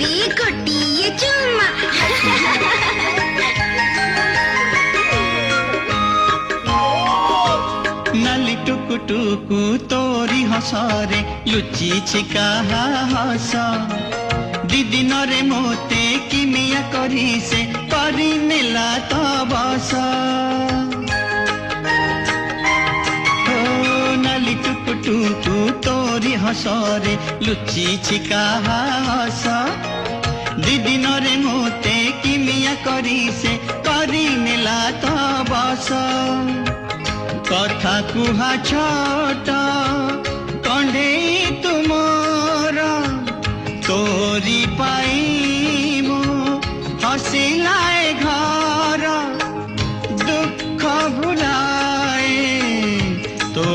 देबी गोटिए चुम्मा नाली टुकु टुकु तोरी हसरे लुचि छिका हस दीदी नरे मोते किमिया करी से करी नेला तो बस नाली टुकु टुकु तोरी हसरे लुचि छिका हस दीदी नरे मोते किमिया करी से करी नेला तो बस कथा कुहा छोट कंढेई तुमर तोरी पाई मो हसिलाए घर दुख भुलाए तो